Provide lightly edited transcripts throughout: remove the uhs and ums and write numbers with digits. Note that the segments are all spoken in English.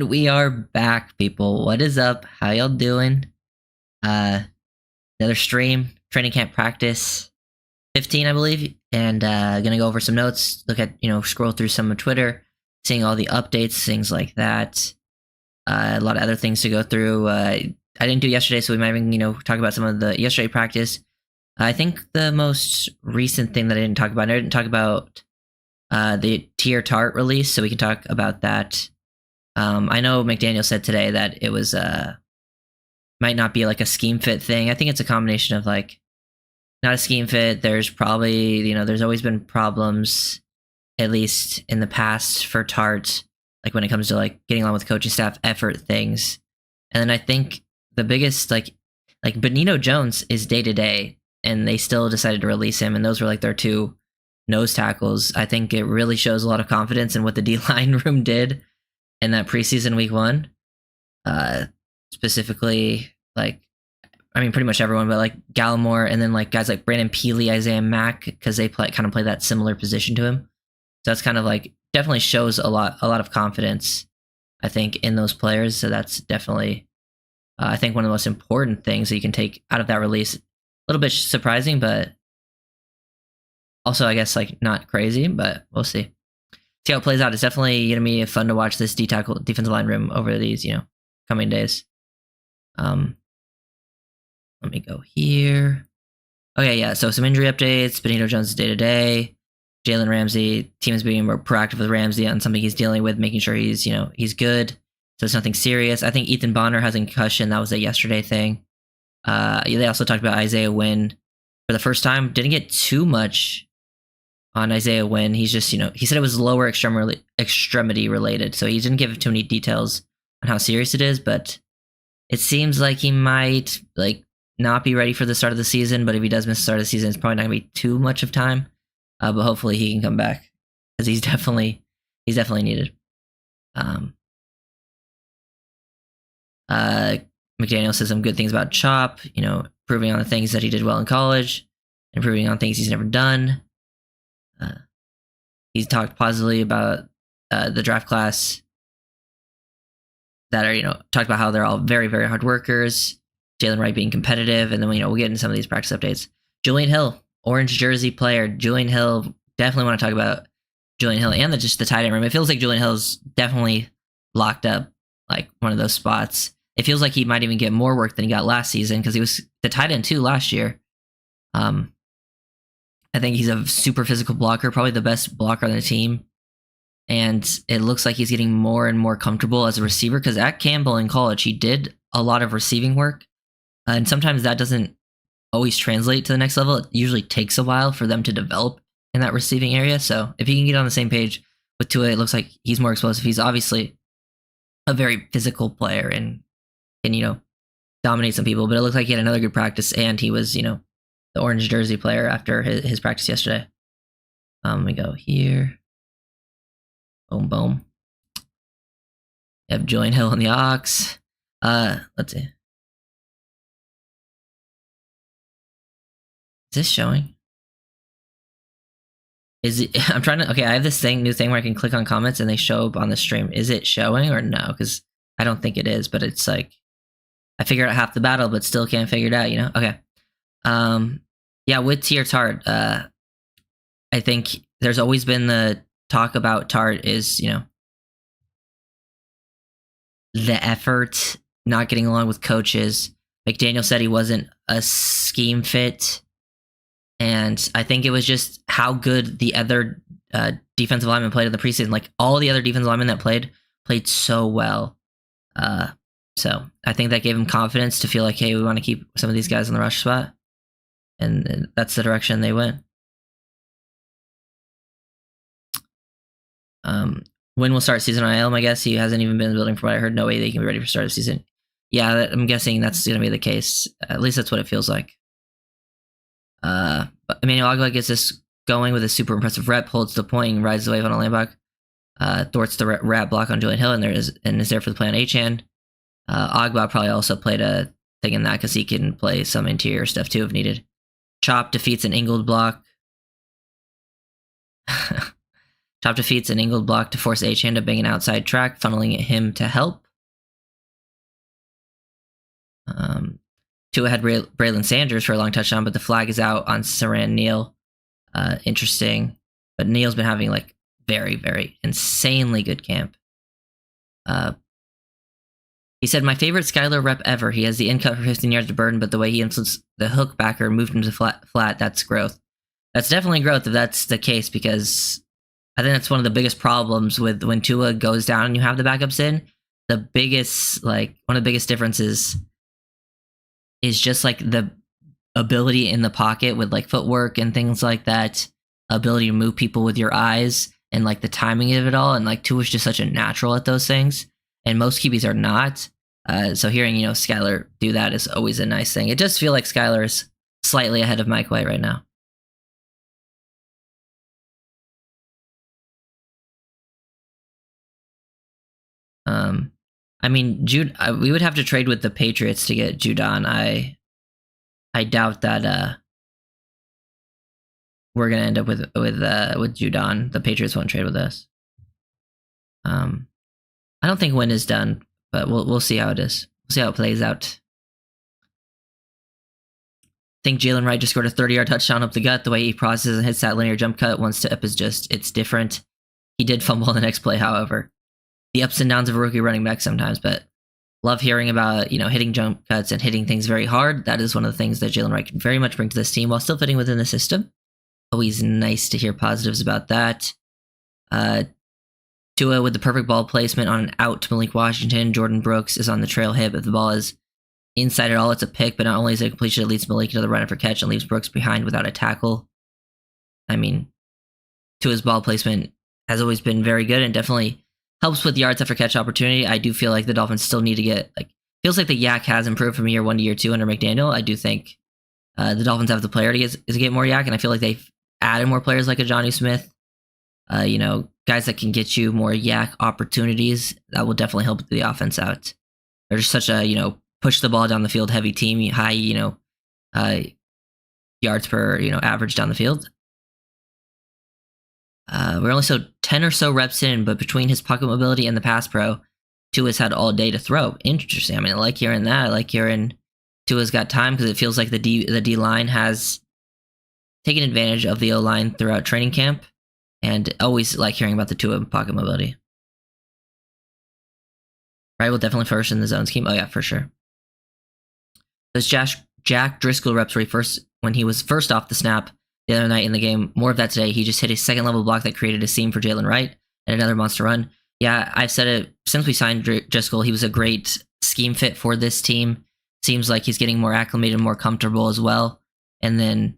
And we are back, people. What is up? How y'all doing? Another stream, training camp practice 15, I believe, and gonna go over some notes, look at, scroll through some of Twitter, seeing all the updates, things like that. A lot of other things to go through. I didn't do yesterday, so we might even, talk about some of the yesterday practice. I think the most recent thing that I didn't talk about the Tart release, so we can talk about that. I know McDaniel said today that it was might not be like a scheme fit thing. I think it's a combination of like not a scheme fit. There's probably, there's always been problems, at least in the past, for Tart, like when it comes to like getting along with coaching staff, effort things. And then I think the biggest like Benito Jones is day to day, and they still decided to release him, and those were like their two nose tackles. I think it really shows a lot of confidence in what the D-line room did in that preseason week 1. Specifically, pretty much everyone, but like Gallimore, and then like guys like Brandon Peely, Isaiah Mack, because they play that similar position to him. So that's kind of like definitely shows a lot of confidence, I think, in those players. So that's definitely, I think, one of the most important things that you can take out of that release. A little bit surprising, but also, I guess, like, not crazy, but we'll see. See how it plays out. It's definitely going to be fun to watch this defensive line room over these, coming days. Let me go here. Okay, yeah, so some injury updates. Benito Jones day to day. Jalen Ramsey, team is being more proactive with Ramsey on something he's dealing with, making sure he's, he's good. So it's nothing serious. I think Ethan Bonner has a concussion. That was a yesterday thing. They also talked about Isaiah Wynn for the first time. Didn't get too much on Isaiah Wynn. He's just, he said it was lower extremity related. So he didn't give too many details on how serious it is, but it seems like he might not be ready for the start of the season. But if he does miss the start of the season, it's probably not gonna be too much of time. But hopefully he can come back, because he's definitely needed. McDaniel says some good things about Chop, improving on the things that he did well in college, improving on things he's never done. He's talked positively about the draft class that are, talked about how they're all very, very hard workers. Jalen Wright being competitive, and then we'll get into some of these practice updates. Julian Hill, orange jersey player. Julian Hill, definitely want to talk about Julian Hill and just the tight end room. It feels like Julian Hill's definitely locked up, like one of those spots. It feels like he might even get more work than he got last season, because he was the tight end too last year. I think he's a super physical blocker, probably the best blocker on the team. And it looks like he's getting more and more comfortable as a receiver, because at Campbell in college, he did a lot of receiving work. And sometimes that doesn't always translate to the next level. It usually takes a while for them to develop in that receiving area. So if he can get on the same page with Tua, it looks like he's more explosive. He's obviously a very physical player and can, dominate some people. But it looks like he had another good practice, and he was, the orange jersey player after his practice yesterday. We go here. Boom, boom. You have Julian Hill on the Ox. Let's see. Is this showing? Is it? I'm trying to. Okay, I have this new thing where I can click on comments and they show up on the stream. Is it showing or no? Because I don't think it is. But it's like I figured out half the battle, but still can't figure it out. Okay. Yeah, with Tart, I think there's always been the talk about Tart is, the effort, not getting along with coaches. McDaniel said he wasn't a scheme fit. And I think it was just how good the other defensive linemen played in the preseason. Like, all the other defensive linemen that played so well. So I think that gave him confidence to feel like, hey, we want to keep some of these guys on the rush spot. And that's the direction they went. When we'll start season on IL, I guess he hasn't even been in the building from what I heard. No way they can be ready for start of season. Yeah, I'm guessing that's going to be the case. At least that's what it feels like. But Emmanuel Agba gets this going with a super impressive rep, holds the point, and rides the wave on a Linebacker. Thwarts the rat block on Julian Hill, and is there for the play on H-hand. Agba probably also played a thing in that, because he can play some interior stuff too if needed. Chop defeats an angled block. Chop defeats an angled block to force Achane to bang an outside track, funneling him to help. Tua had Braylon Sanders for a long touchdown, but the flag is out on Siran Neal. Interesting. But Neal's been having like very, very insanely good camp. He said, my favorite Skylar rep ever. He has the in cut for 15 yards to burn, but the way he influenced the hook backer and moved him to flat, that's growth. That's definitely growth if that's the case, because I think that's one of the biggest problems with when Tua goes down and you have the backups in. The biggest, like, one of the biggest differences is just like the ability in the pocket with like footwork and things like that, ability to move people with your eyes and like the timing of it all. And like Tua's just such a natural at those things, and most QBs are not. So hearing, Skylar do that is always a nice thing. It does feel like Skylar is slightly ahead of Mike White right now. I mean, we would have to trade with the Patriots to get Judon. I doubt that we're gonna end up with Judon. The Patriots won't trade with us. I don't think win is done, but we'll see how it is. We'll see how it plays out. I think Jalen Wright just scored a 30-yard touchdown up the gut. The way he processes and hits that linear jump cut one step is it's different. He did fumble on the next play, however. The ups and downs of a rookie running back sometimes, but love hearing about, hitting jump cuts and hitting things very hard. That is one of the things that Jalen Wright can very much bring to this team while still fitting within the system. Always nice to hear positives about that. Tua with the perfect ball placement on an out to Malik Washington. Jordan Brooks is on the trail hip. If the ball is inside at all, it's a pick, but not only is it a completion, it leads Malik into the run for catch and leaves Brooks behind without a tackle. I mean, Tua's ball placement has always been very good and definitely helps with yards after catch opportunity. I do feel like the Dolphins still need to get, feels like the yak has improved from year 1 to year 2 under McDaniel. I do think the Dolphins have the player to get more yak, and I feel like they've added more players like a Jonnu Smith, guys that can get you more yak opportunities. That will definitely help the offense out. They're just such a, push the ball down the field heavy team, high, yards per, average down the field. We're only 10 or so reps in, but between his pocket mobility and the pass pro, Tua's had all day to throw. Interesting. I mean, I like hearing that. I like hearing Tua's got time, because it feels like the D line has taken advantage of the O line throughout training camp, and always like hearing about the Tua pocket mobility. Right, will definitely first in the zone scheme. Oh yeah, for sure. Those Jack Driscoll reps when he was first off the snap the other night in the game. More of that today. He just hit a second level block that created a seam for Jalen Wright and another monster run. Yeah, I've said it since we signed Driscoll. He was a great scheme fit for this team. Seems like he's getting more acclimated, more comfortable as well. And then,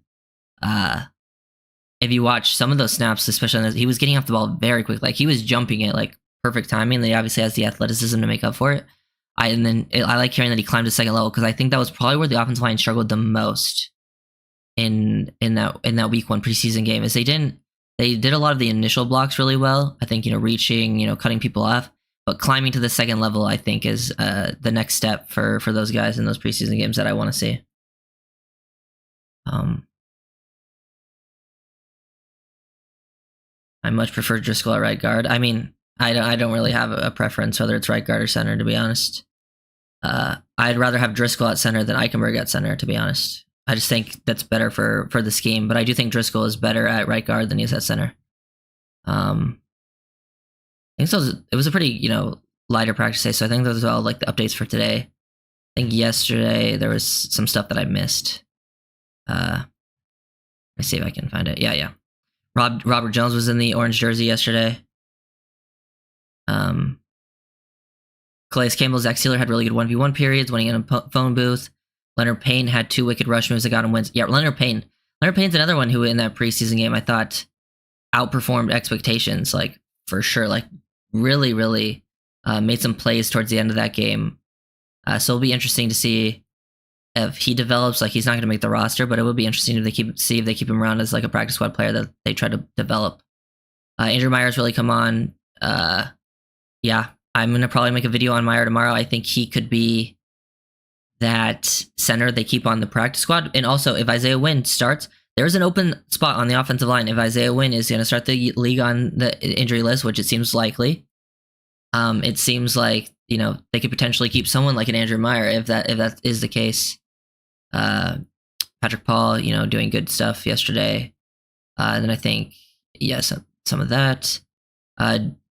if you watch some of those snaps, especially he was getting off the ball very quick. Like he was jumping it like perfect timing. And he obviously has the athleticism to make up for it. I like hearing that he climbed to second level, because I think that was probably where the offensive line struggled the most in that week 1 preseason game. Is they did a lot of the initial blocks really well. I think, reaching, cutting people off, but climbing to the second level, I think, is the next step for those guys in those preseason games that I want to see. I much prefer Driscoll at right guard. I mean, I don't really have a preference whether it's right guard or center, to be honest. I'd rather have Driscoll at center than Eichenberg at center, to be honest. I just think that's better for the scheme, but I do think Driscoll is better at right guard than he is at center. I think so. It was a pretty, lighter practice day, so I think those are all like the updates for today. I think yesterday there was some stuff that I missed. Let's see if I can find it. Yeah. Robert Jones was in the orange jersey yesterday. Calais Campbell, Zach Sealer had really good 1v1 periods, winning in a phone booth. Leonard Payne had 2 wicked rush moves that got him wins. Yeah, Leonard Payne's another one who in that preseason game I thought outperformed expectations, like for sure, like really, really made some plays towards the end of that game. So it'll be interesting to see if he develops. Like he's not going to make the roster, but it will be interesting if they keep him around as like a practice squad player that they try to develop. Andrew Myers really come on. Yeah, I'm going to probably make a video on Meyer tomorrow. I think he could be that center they keep on the practice squad. And also, if Isaiah Wynn starts, there's an open spot on the offensive line if Isaiah Wynn is going to start the league on the injury list, which it seems likely. It seems like, you know, they could potentially keep someone like an Andrew Meyer if that is the case. Patrick Paul, you know, doing good stuff yesterday. And then I think, yes, some of that.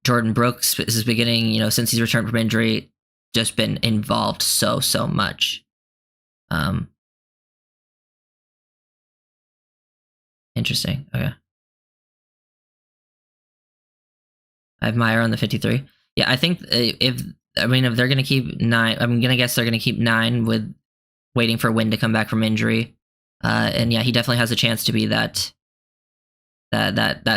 Jordan Brooks is beginning, you know, since he's returned from injury, just been involved so much. Interesting. Okay. I have Meyer on the 53. Yeah, I think if they're going to keep 9, I'm going to guess they're going to keep 9 with waiting for Wynn to come back from injury. And yeah, he definitely has a chance to be that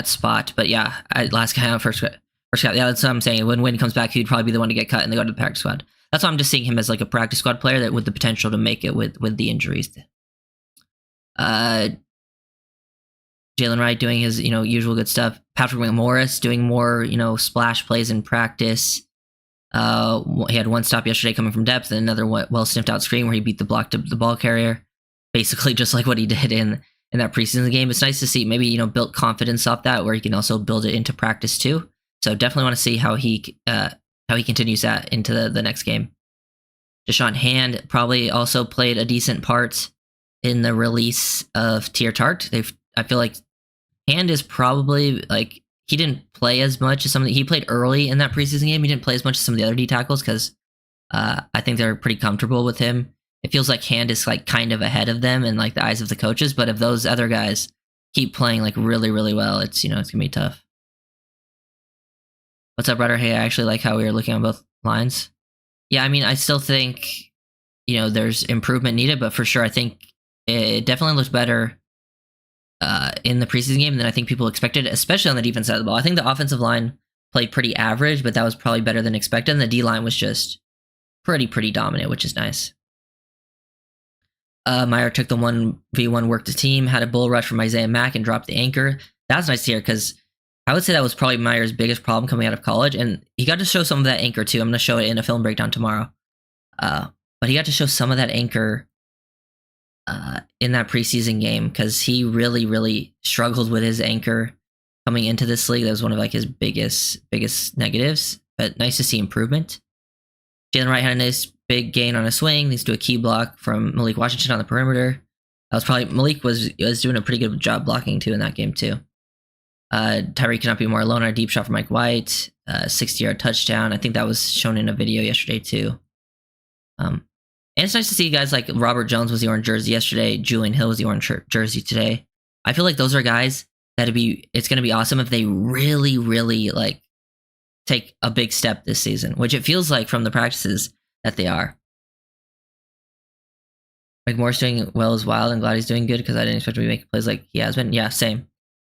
spot. But yeah, last guy on first cut. Yeah, that's what I'm saying. When Wynn comes back, he'd probably be the one to get cut and they go to the practice squad. That's why I'm just seeing him as like a practice squad player that with the potential to make it with the injuries. Jalen Wright doing his, you know, usual good stuff. Patrick McMorris doing more, you know, splash plays in practice. He had one stop yesterday coming from depth and another well sniffed out screen where he beat the ball carrier. Basically just like what he did in that preseason game. It's nice to see maybe, you know, built confidence off that where he can also build it into practice too. So definitely want to see how he continues that into the next game. Deshaun Hand probably also played a decent part in the release of Tart. I feel like Hand is probably like he didn't play as much as he played early in that preseason game. He didn't play as much as some of the other D tackles because I think they're pretty comfortable with him. It feels like Hand is like kind of ahead of them in like the eyes of the coaches. But if those other guys keep playing like really well, it's, you know, it's gonna be tough. What's up, brother? Hey, I actually like how we were looking on both lines. Yeah, I mean, I still think, you know, there's improvement needed, but for sure, I think it definitely looks better in the preseason game than I think people expected, especially on the defense side of the ball. I think the offensive line played pretty average, but that was probably better than expected. And the D line was just pretty dominant, which is nice. Meyer took the 1v1 work to team, had a bull rush from Isaiah Mack and dropped the anchor. That's nice to hear because I would say that was probably Meyer's biggest problem coming out of college. And he got to show some of that anchor too. I'm going to show it in a film breakdown tomorrow. But he got to show some of that anchor in that preseason game because he really struggled with his anchor coming into this league. That was one of like his biggest negatives, but nice to see improvement. Jalen Wright had a nice big gain on a swing. Needs to do a key block from Malik Washington on the perimeter. That was probably Malik was doing a pretty good job blocking too in that game too. Tyreek cannot be more alone on a deep shot from Mike White. 60-yard touchdown. I think that was shown in a video yesterday too. And it's nice to see guys like Robert Jones was the orange jersey yesterday. Julian Hill was the orange jersey today. I feel like those are guys it's going to be awesome if they really like take a big step this season, which it feels like from the practices that they are. McMorris doing well as well. I'm glad he's doing good because I didn't expect him to make plays like he has been. Yeah, same.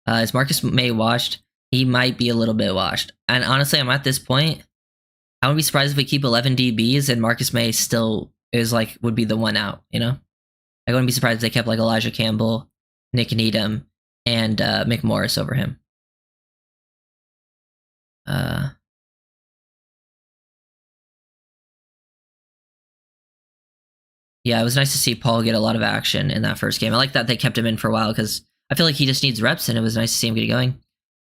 Is Marcus May washed? He might be a little bit washed. And honestly, I'm at this point, I wouldn't be surprised if we keep 11 DBs and Marcus May still would be the one out, you know? I wouldn't be surprised if they kept like Elijah Campbell, Nick Needham, and McMorris over him. Yeah, it was nice to see Paul get a lot of action in that first game. I like that they kept him in for a while because I feel like he just needs reps, and it was nice to see him get going.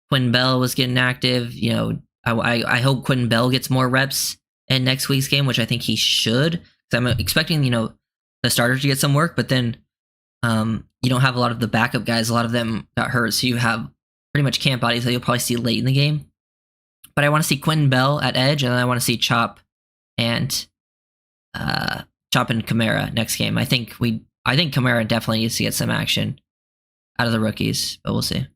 Quinn Bell was getting active. You know, I hope Quinn Bell gets more reps in next week's game, which I think he should. Because I'm expecting, you know, the starters to get some work, but then you don't have a lot of the backup guys. A lot of them got hurt, so you have pretty much camp bodies that you'll probably see late in the game. But I want to see Quinn Bell at edge, and then I want to see Chop and Kamara next game. I think Kamara definitely needs to get some action out of the rookies, but we'll see.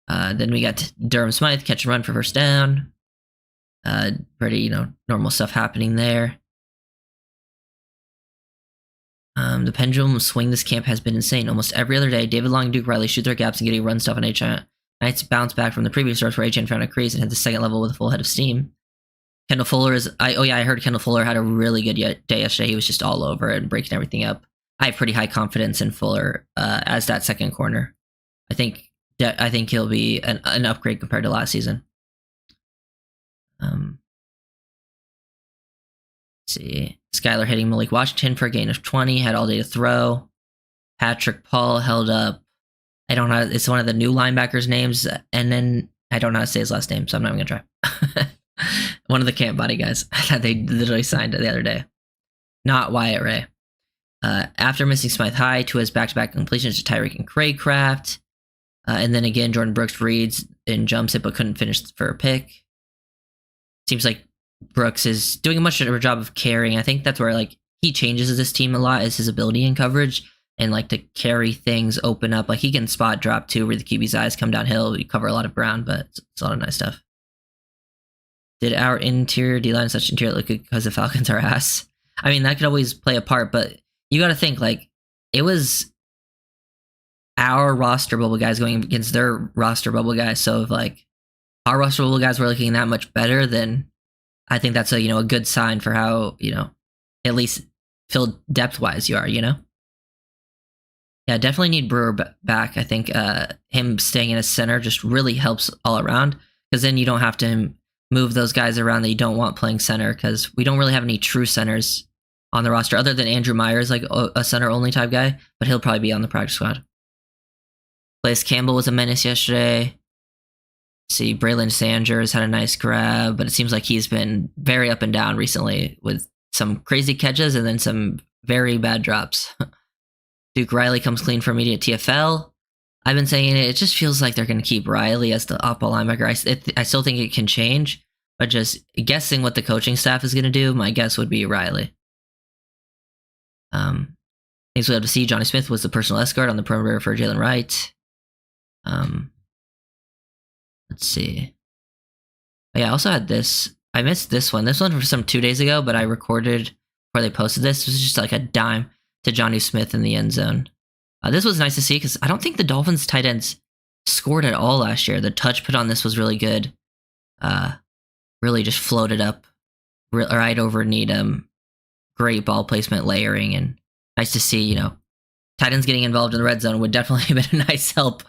Then we got Durham Smythe catch and run for first down. Pretty, you know, normal stuff happening there. The pendulum swing this camp has been insane. Almost every other day, David Long and Duke Riley shoot their gaps and get a run stuff on HN. Knights bounce back from the previous starts where HN found a crease and hit the second level with a full head of steam. Kendall Fuller I heard Kendall Fuller had a really good day yesterday. He was just all over it and breaking everything up. I have pretty high confidence in Fuller as that second corner. I think he'll be an upgrade compared to last season. Let's see. Skyler hitting Malik Washington for a gain of 20. Had all day to throw. Patrick Paul held up. I don't know. It's one of the new linebackers' names, and then I don't know how to say his last name, so I'm not even gonna try. One of the camp body guys that they literally signed the other day. Not Wyatt Ray. After missing Smythe High to his back-to-back completions to Tyreek and Craycraft, and then again Jordan Brooks reads and jumps it but couldn't finish for a pick. Seems like Brooks is doing a much better job of carrying. I think that's where like he changes this team a lot, is his ability in coverage and like to carry things, open up. Like he can spot drop too, where the QB's eyes come downhill. You cover a lot of ground, but it's a lot of nice stuff. Did our interior D-line such interior look good because the Falcons are ass? I mean, that could always play a part, but you got to think like it was our roster bubble guys going against their roster bubble guys. So if like our roster bubble guys were looking that much better, then I think that's a good sign for how at least filled depth wise you are. Yeah, definitely need Brewer back. I think him staying in a center just really helps all around, because then you don't have to move those guys around that you don't want playing center, because we don't really have any true centers on the roster other than Andrew Myers, like a center only type guy, but he'll probably be on the practice squad. Blaise Campbell was a menace yesterday. See, Braylon Sanders had a nice grab, but it seems like he's been very up and down recently with some crazy catches and then some very bad drops. Duke Riley comes clean for immediate TFL. I've been saying it just feels like they're going to keep Riley as the off-ball linebacker. I still think it can change, but just guessing what the coaching staff is going to do, my guess would be Riley. Things we have to see. Johnny Smith was the personal escort on the perimeter for Jalen Wright. Let's see. Oh, yeah, I also had this. I missed this one. This one from some 2 days ago, but I recorded before they posted this. It was just like a dime to Johnny Smith in the end zone. This was nice to see because I don't think the Dolphins tight ends scored at all last year. The touch put on this was really good. Really just floated up right over Needham. Great ball placement, layering, and nice to see, tight ends getting involved in the red zone would definitely have been a nice help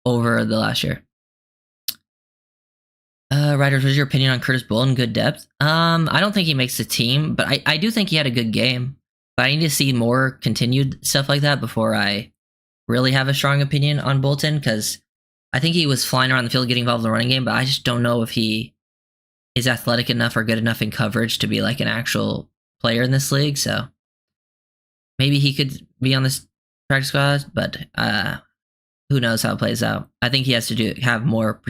over the last year. Riders, what's your opinion on Curtis Bolton? Good depth. I don't think he makes the team, but I do think he had a good game. But I need to see more continued stuff like that before I really have a strong opinion on Bolton, because I think he was flying around the field getting involved in the running game, but I just don't know if he is athletic enough or good enough in coverage to be like an actual player in this league. So maybe he could be on this practice squad, but who knows how it plays out. I think he has to have more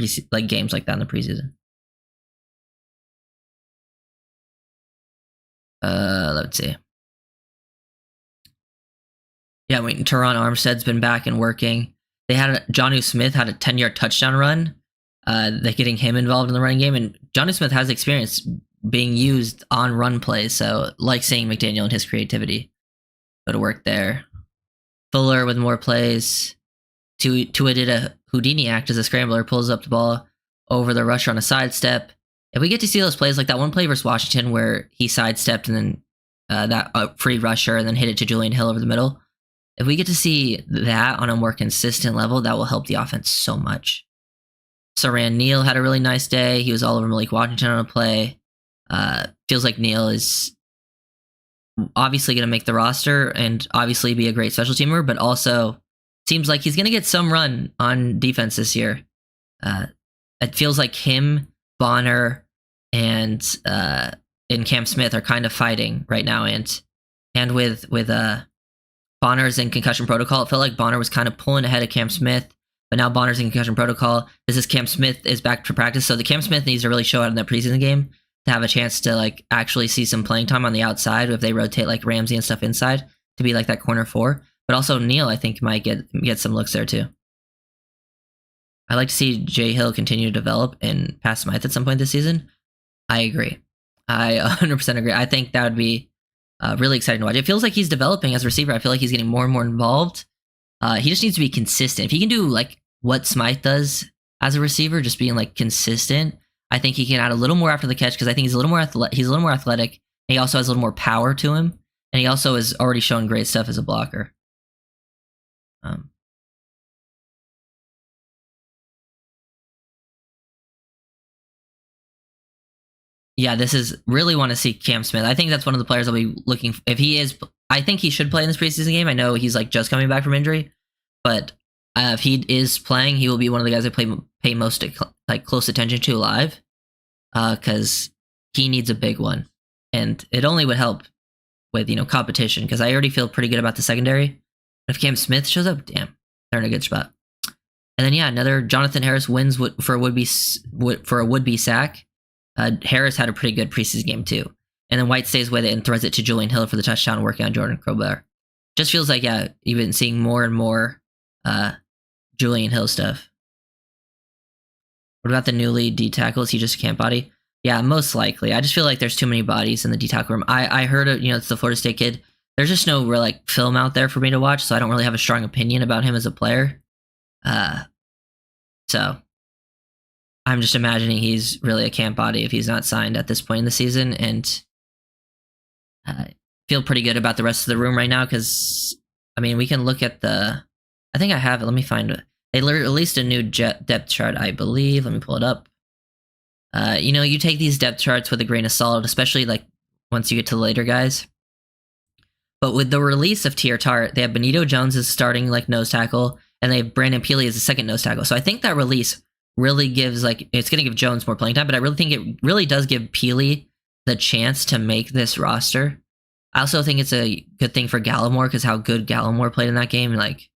games like that in the preseason. Let's see. Yeah, Teron Armstead's been back and working. They had Jonnu Smith had a 10-yard touchdown run. They're getting him involved in the running game, and Jonnu Smith has experience being used on run plays, so like seeing McDaniel and his creativity go to work there. Fuller with more plays. Tua did a Houdini act as a scrambler, pulls up the ball over the rusher on a sidestep. If we get to see those plays, like that one play versus Washington where he sidestepped and then that free rusher and then hit it to Julian Hill over the middle, if we get to see that on a more consistent level, that will help the offense so much. Saran Neal had a really nice day. He was all over Malik Washington on a play. Feels like Neal is obviously going to make the roster and obviously be a great special teamer, but also seems like he's going to get some run on defense this year. It feels like him, Bonner, and Cam Smith are kind of fighting right now. And with Bonner's in concussion protocol, it felt like Bonner was kind of pulling ahead of Cam Smith, but now Bonner's in concussion protocol. This is Cam Smith is back to practice, so the Cam Smith needs to really show out in that preseason game to have a chance to actually see some playing time on the outside if they rotate like Ramsey and stuff inside to be like that corner 4. But also Neal, I think, might get some looks there too. I'd like to see Jay Hill continue to develop and pass Smythe at some point this season. I agree. I 100% agree. I think that would be really exciting to watch. It feels like he's developing as a receiver. I feel like he's getting more and more involved. He just needs to be consistent. If he can do like what Smythe does as a receiver, just being like consistent, I think he can add a little more after the catch, because I think he's a little more athletic. And he also has a little more power to him, and he also has already shown great stuff as a blocker. yeah, this is really want to see Cam Smith. I think that's one of the players I'll be looking. If he is, I think he should play in this preseason game. I know he's like just coming back from injury, but if he is playing, he will be one of the guys I pay most like close attention to live, because he needs a big one, and it only would help with competition, because I already feel pretty good about the secondary. If Cam Smith shows up, damn, they're in a good spot. And then yeah, another Jonathan Harris wins for a would-be sack. Harris had a pretty good preseason game too. And then White stays with it and throws it to Julian Hill for the touchdown, working on Jordan Crowbar. Just feels like, yeah, you've been seeing more and more Julian Hill stuff. What about the newly D tackles? He just can't body? Yeah, most likely. I just feel like there's too many bodies in the D tackle room. I heard it, it's the Florida State kid. There's just no real like film out there for me to watch, so I don't really have a strong opinion about him as a player. So I'm just imagining he's really a camp body if he's not signed at this point in the season, and feel pretty good about the rest of the room right now, because I mean, we can look at I think I have it. Let me find it. They released a new depth chart, I believe. Let me pull it up. You take these depth charts with a grain of salt, especially like once you get to the later guys. But with the release of Tart, they have Benito Jones as starting like nose tackle, and they have Brandon Peely as a second nose tackle. So I think that release really gives it's going to give Jones more playing time, but I really think it really does give Peely the chance to make this roster. I also think it's a good thing for Gallimore, because how good Gallimore played in that game. Like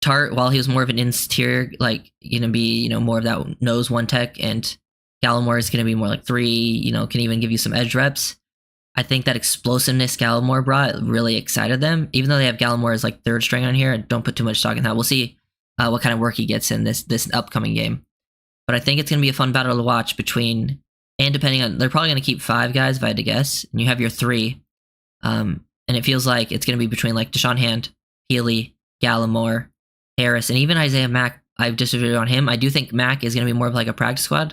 Tart, while he was more of an interior, like going to be more of that nose one tech, and Gallimore is going to be more like 3. Can even give you some edge reps. I think that explosiveness Gallimore brought really excited them, even though they have Gallimore as like 3rd string on here. Don't put too much stock in that. We'll see what kind of work he gets in this upcoming game. But I think it's going to be a fun battle to watch between, and depending on, they're probably going to keep 5 guys if I had to guess, and you have your 3. And it feels like it's going to be between like Deshaun Hand, Peely, Gallimore, Harris, and even Isaiah Mack. I've disagreed on him. I do think Mack is going to be more of like a practice squad.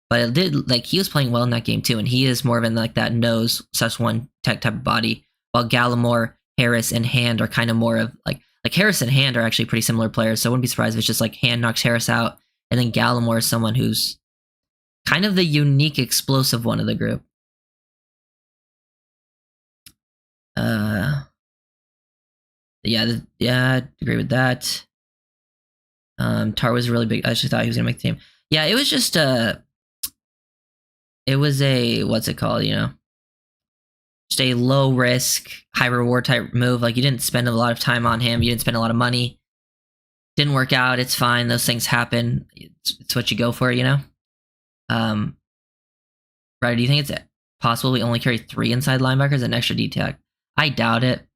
But it did, like, he was playing well in that game too, and he is more of in like that nose +1 tech type of body, while Gallimore, Harris, and Hand are kind of more of like Harris and Hand are actually pretty similar players, so I wouldn't be surprised if it's just like Hand knocks Harris out, and then Gallimore is someone who's kind of the unique explosive one of the group. Yeah, I agree with that. Tart was really big. I actually thought he was gonna make the team. Yeah, it was just it was a, what's it called, just a low risk, high reward type move. Like, you didn't spend a lot of time on him. You didn't spend a lot of money. Didn't work out. It's fine. Those things happen. It's what you go for, Right, do you think it's possible we only carry 3 inside linebackers and extra D-tack? I doubt it.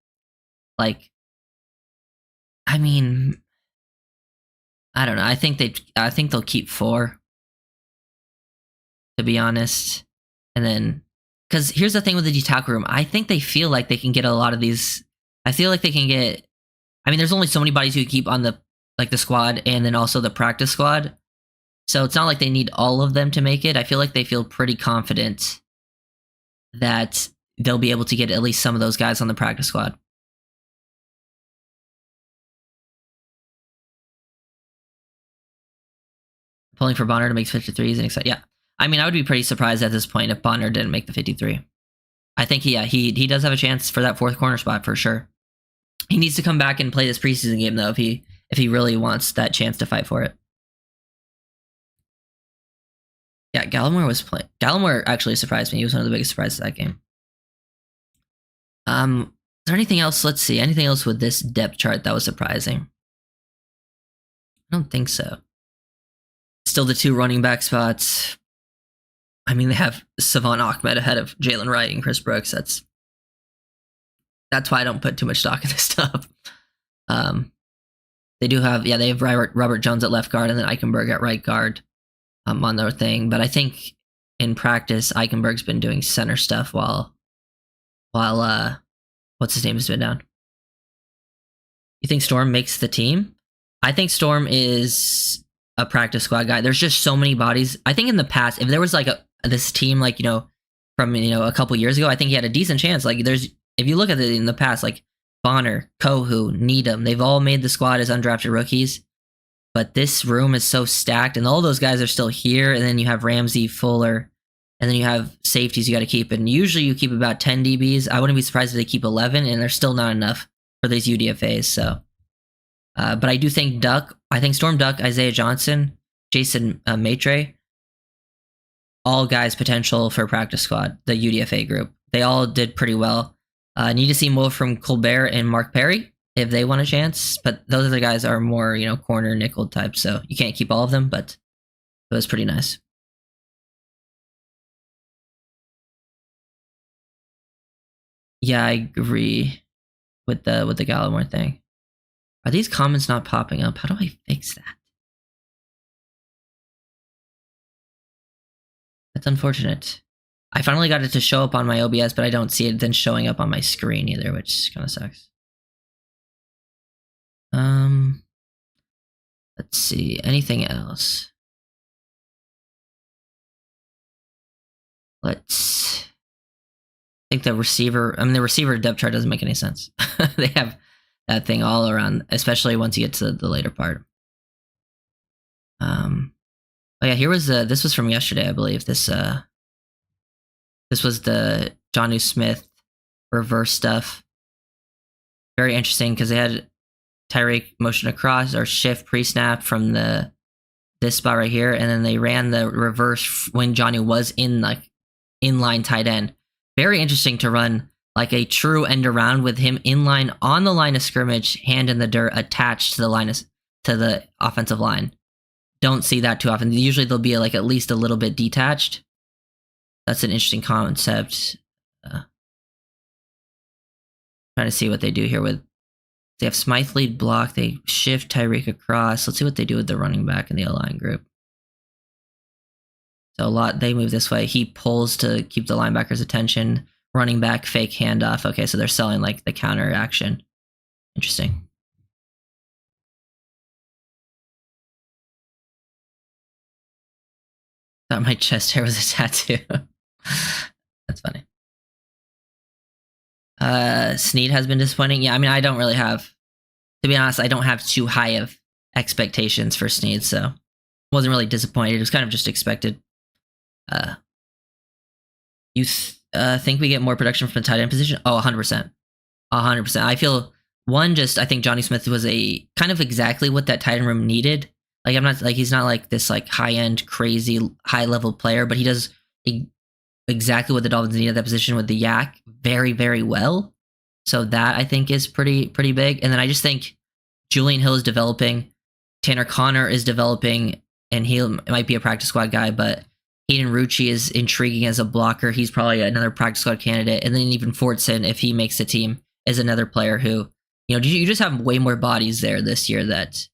Like, I mean, I don't know. I think they'll keep 4. To be honest. And then, because here's the thing with the D-tackle room, I think they feel like they can get a lot of these. I feel like they can get, I mean, there's only so many bodies you keep on the squad, and then also the practice squad. So it's not like they need all of them to make it. I feel like they feel pretty confident that they'll be able to get at least some of those guys on the practice squad. Pulling for Bonner to make 53s and excited. Yeah. I mean, I would be pretty surprised at this point if Bonner didn't make the 53. I think, he does have a chance for that 4th corner spot for sure. He needs to come back and play this preseason game though, if he really wants that chance to fight for it. Yeah, Gallimore was playing. Gallimore actually surprised me. He was one of the biggest surprises of that game. Is there anything else? Let's see. Anything else with this depth chart that was surprising? I don't think so. Still the 2 running back spots. I mean, they have Savon Ahmed ahead of Jalen Wright and Chris Brooks. That's why I don't put too much stock in this stuff. They do have, they have Robert Jones at left guard and then Eichenberg at right guard on their thing. But I think in practice, Eichenberg's been doing center stuff while what's his name has been down. You think Storm makes the team? I think Storm is a practice squad guy. There's just so many bodies. I think in the past, if there was like this team, like, from, a couple years ago, I think he had a decent chance. Like, if you look at it in the past, like Bonner, Kohu, Needham, they've all made the squad as undrafted rookies. But this room is so stacked, and all those guys are still here. And then you have Ramsey, Fuller, And then you have safeties you got to keep. And usually you keep about 10 DBs. I wouldn't be surprised if they keep 11, and there's still not enough for these UDFAs. So, but I do think Storm Duck, Isaiah Johnson, Jason Maitre, all guys potential for practice squad, the UDFA group. They all did pretty well. Need to see more from Colbert and Mark Perry if they want a chance. But those other guys are more, corner nickel type. So you can't keep all of them, but it was pretty nice. Yeah, I agree with the Gallimore thing. Are these comments not popping up? How do I fix that? That's unfortunate. I finally got it to show up on my OBS, but I don't see it then showing up on my screen either, which kind of sucks. Let's see. Anything else? I think the receiver depth chart doesn't make any sense. They have that thing all around, especially once you get to the later part. Oh yeah, this was from yesterday, I believe. This was the Jonnu Smith reverse stuff. Very interesting because they had Tyreek motion across or shift pre-snap from this spot right here, and then they ran the reverse when Jonnu was in inline tight end. Very interesting to run like a true end around with him inline on the line of scrimmage, hand in the dirt, attached to the offensive line. Don't see that too often. Usually they'll be at least a little bit detached. That's an interesting concept. Trying to see what they do here with. They have Smythe lead block. They shift Tyreek across. Let's see what they do with the running back in the O-line group. So they move this way. He pulls to keep the linebacker's attention. Running back, fake handoff. Okay, so they're selling the counter action. Interesting. Thought my chest hair was a tattoo. That's funny. Snead has been disappointing. Yeah, I mean, I don't really have, to be honest, I don't have too high of expectations for Snead, so wasn't really disappointed. It was kind of just expected. You think we get more production from the tight end position? Oh, 100%. 100%. I feel, I think Jonnu Smith was a kind of exactly what that tight end room needed. He's not this high-end, crazy, high-level player, but he does exactly what the Dolphins need at that position with the yak very, very well. So that, I think, is pretty big. And then I just think Julian Hill is developing. Tanner Connor is developing, and he might be a practice squad guy, but Hayden Rucci is intriguing as a blocker. He's probably another practice squad candidate. And then even Fortson, if he makes the team, is another player who, you just have way more bodies there this year that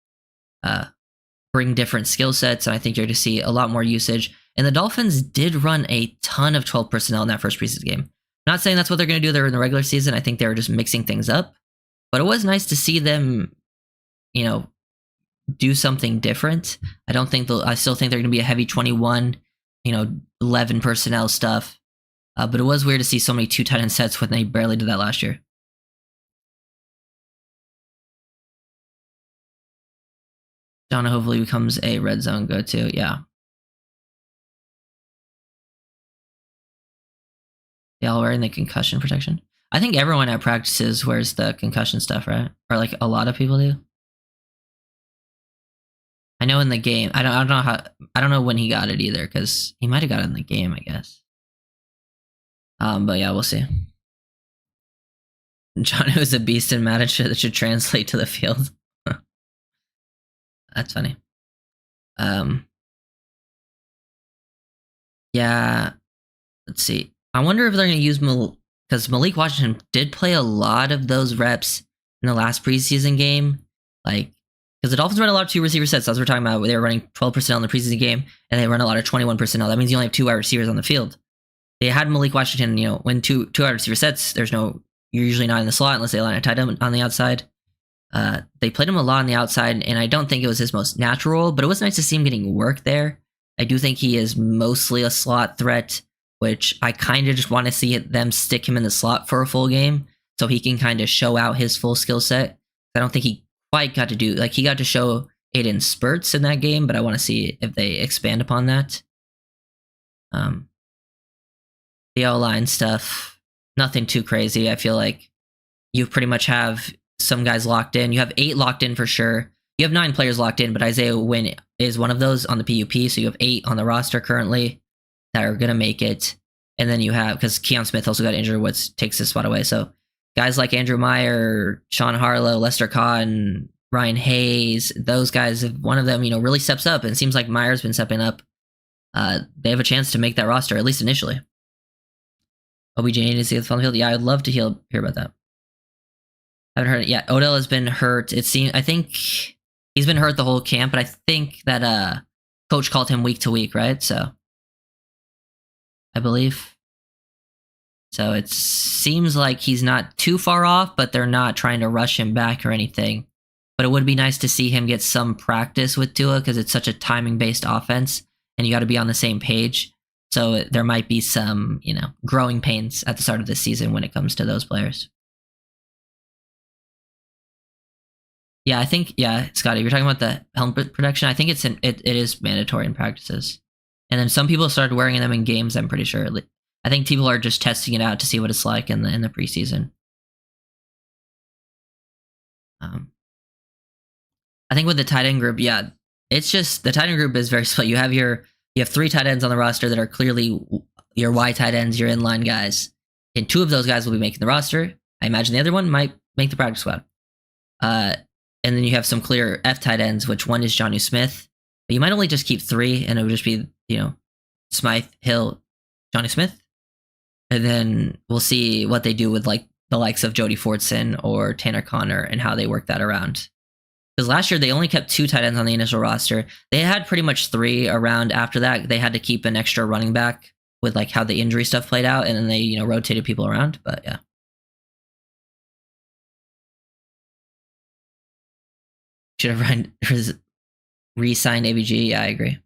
bring different skill sets. And I think you're going to see a lot more usage. And the Dolphins did run a ton of 12 personnel in that first preseason game. Not saying that's what they're going to do there in the regular season. I think they were just mixing things up. But it was nice to see them, do something different. I still think they're going to be a heavy 21, 11 personnel stuff. But it was weird to see so many 2 tight end sets when they barely did that last year. John hopefully becomes a red zone go-to. Yeah. They all wearing the concussion protection. I think everyone at practices wears the concussion stuff, right? Or a lot of people do. I know in the game. I don't know when he got it either, because he might have got it in the game, I guess. But yeah, we'll see. John is a beast in Madden that should translate to the field. That's funny. Yeah. Let's see. I wonder if they're going to use because Malik Washington did play a lot of those reps in the last preseason game. Because the Dolphins run a lot of 2 receiver sets. As we're talking about, they were running 12% in the preseason game, and they run a lot of 21%. That means you only have 2 wide receivers on the field. They had Malik Washington, when two wide receiver sets, you're usually not in the slot unless they line a tight end on the outside. They played him a lot on the outside, and I don't think it was his most natural role, but it was nice to see him getting work there. I do think he is mostly a slot threat, which I kind of just want to see them stick him in the slot for a full game so he can kind of show out his full skill set. I don't think he quite got to do, he got to show it in spurts in that game, but I want to see if they expand upon that. the O-line stuff, nothing too crazy. I feel like you pretty much have some guys locked in. You have 8 locked in for sure. You have 9 players locked in, but Isaiah Wynn is one of those on the PUP, so you have 8 on the roster currently that are going to make it. And then you have, because Keon Smith also got injured, which takes his spot away. So guys like Andrew Meyer, Sean Harlow, Lester Cotton, Ryan Hayes, those guys, if one of them, really steps up, and it seems like Meyer's been stepping up, they have a chance to make that roster, at least initially. OBJ needs to get on the field. Yeah, I'd love to hear about that. I haven't heard it yet. Odell has been hurt. I think he's been hurt the whole camp, but I think that coach called him week to week, right? So I believe. So it seems like he's not too far off, but they're not trying to rush him back or anything. But it would be nice to see him get some practice with Tua, because it's such a timing-based offense, and you got to be on the same page. So there might be some, growing pains at the start of this season when it comes to those players. Yeah, I think, Scotty, you're talking about the helmet protection. I think it is mandatory in practices. And then some people started wearing them in games, I'm pretty sure. I think people are just testing it out to see what it's like in the preseason. I think with the tight end group, it's just the tight end group is very split. You have 3 tight ends on the roster that are clearly your Y tight ends, your inline guys. And 2 of those guys will be making the roster. I imagine the other one might make the practice squad. And then you have some clear F tight ends, which one is Jonnu Smith. But you might only just keep 3, and it would just be, Smythe, Hill, Jonnu Smith. And then we'll see what they do with the likes of Jody Fortson or Tanner Connor and how they work that around. Because last year they only kept 2 tight ends on the initial roster. They had pretty much 3 around after that. They had to keep an extra running back with how the injury stuff played out, and then they rotated people around. But yeah. Should have re-signed ABG. Yeah, I agree.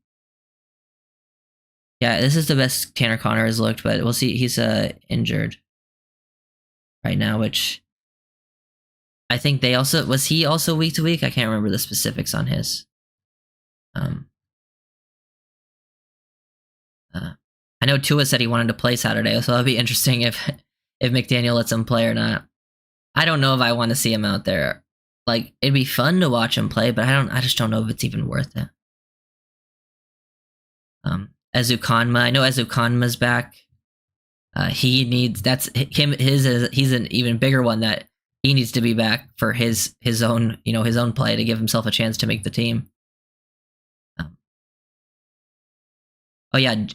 Yeah, this is the best Tanner Connor has looked, but we'll see. He's injured right now, which I think was he also week to week? I can't remember the specifics on his. I know Tua said he wanted to play Saturday, so it'll be interesting if McDaniel lets him play or not. I don't know if I want to see him out there. It'd be fun to watch him play, but I just don't know if it's even worth it. Ezukanma, I know Ezukanma's back. He needs, that's him, he's an even bigger one that he needs to be back for his own, his own play to give himself a chance to make the team. Jason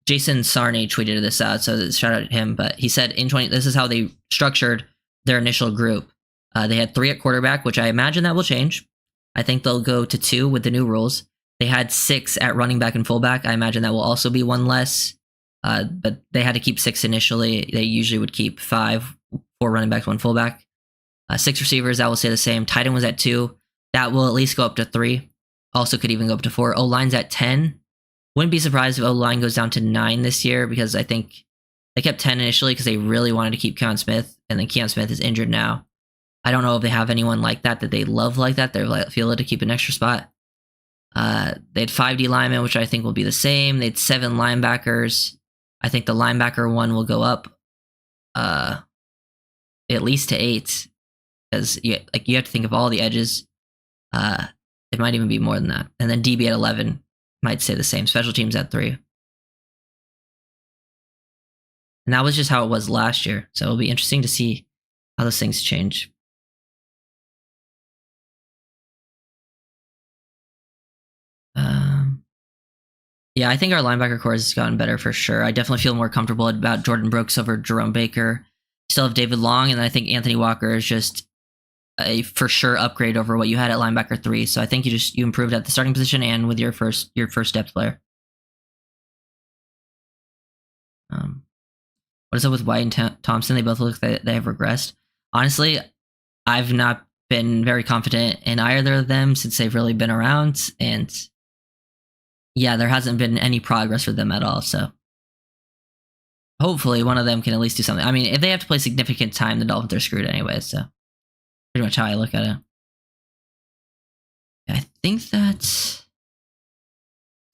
Sarney tweeted this out, so shout out to him, but he said this is how they structured their initial group. They had 3 at quarterback, which I imagine that will change. I think they'll go to 2 with the new rules. They had 6 at running back and fullback. I imagine that will also be 1 less. But they had to keep 6 initially. They usually would keep 5, 4 running backs, 1 fullback. 6 receivers, that will stay the same. Tight end was at 2. That will at least go up to 3. Also could even go up to 4. O-line's at 10. Wouldn't be surprised if O-line goes down to 9 this year, because I think they kept 10 initially because they really wanted to keep Keon Smith, and then Keon Smith is injured now. I don't know if they have anyone like that they love like that. They feel it to keep an extra spot. They had 5 D linemen, which I think will be the same. They had 7 linebackers. I think the linebacker one will go up at least to 8, because you have to think of all the edges. It might even be more than that. And then DB at 11 might stay the same. Special teams at 3. And that was just how it was last year. So it'll be interesting to see how those things change. Yeah, I think our linebacker core has gotten better for sure. I definitely feel more comfortable about Jordan Brooks over Jerome Baker. Still have David Long, and I think Anthony Walker is just a for sure upgrade over what you had at linebacker 3. So I think you improved at the starting position and with your first depth player. What is up with White and Thompson? They both look like they have regressed. Honestly, I've not been very confident in either of them since they've really been around, and yeah, there hasn't been any progress for them at all. So hopefully one of them can at least do something. I mean, if they have to play significant time, the Dolphins are screwed anyway. So pretty much how I look at it. I think that's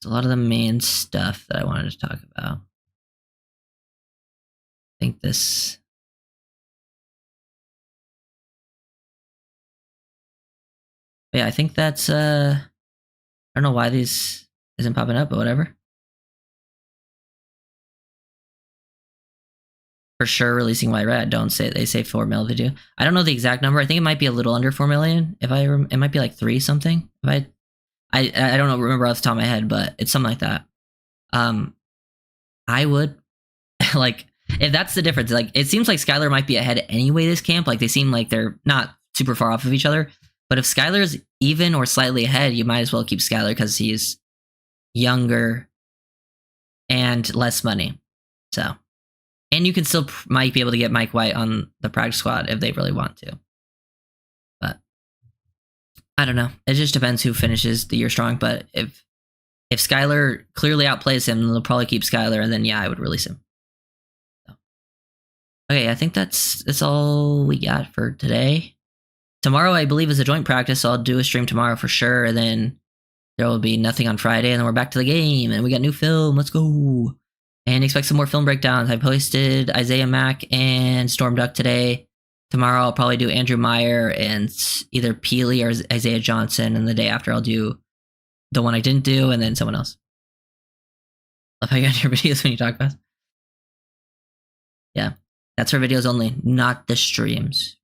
a lot of the main stuff that I wanted to talk about. this. But yeah, I think that's I don't know why these isn't popping up, but whatever. For sure, releasing White Rat. Don't say they say 4 mil video. I don't know the exact number. I think it might be a little under 4 million. If it might be like 3 something. If I don't know, remember off the top of my head, but it's something like that. I would like if that's the difference. Like it seems like Skylar might be ahead anyway this camp. Like they seem like they're not super far off of each other. But if Skylar's even or slightly ahead, you might as well keep Skylar because he's younger and less money. So, and you can still might be able to get Mike White on the practice squad if they really want to. But I don't know. It just depends who finishes the year strong. But if Skylar clearly outplays him, they'll probably keep Skylar, and then yeah, I would release him. So. Okay, I think that's all we got for today. Tomorrow, I believe, is a joint practice, so I'll do a stream tomorrow for sure, and then there will be nothing on Friday, and then we're back to the game, and we got new film. Let's go. And expect some more film breakdowns. I posted Isaiah Mack and Storm Duck today. Tomorrow, I'll probably do Andrew Meyer and either Peely or Isaiah Johnson, and the day after, I'll do the one I didn't do, and then someone else. Love how you got your videos when you talk fast. Yeah, that's for videos only, not the streams.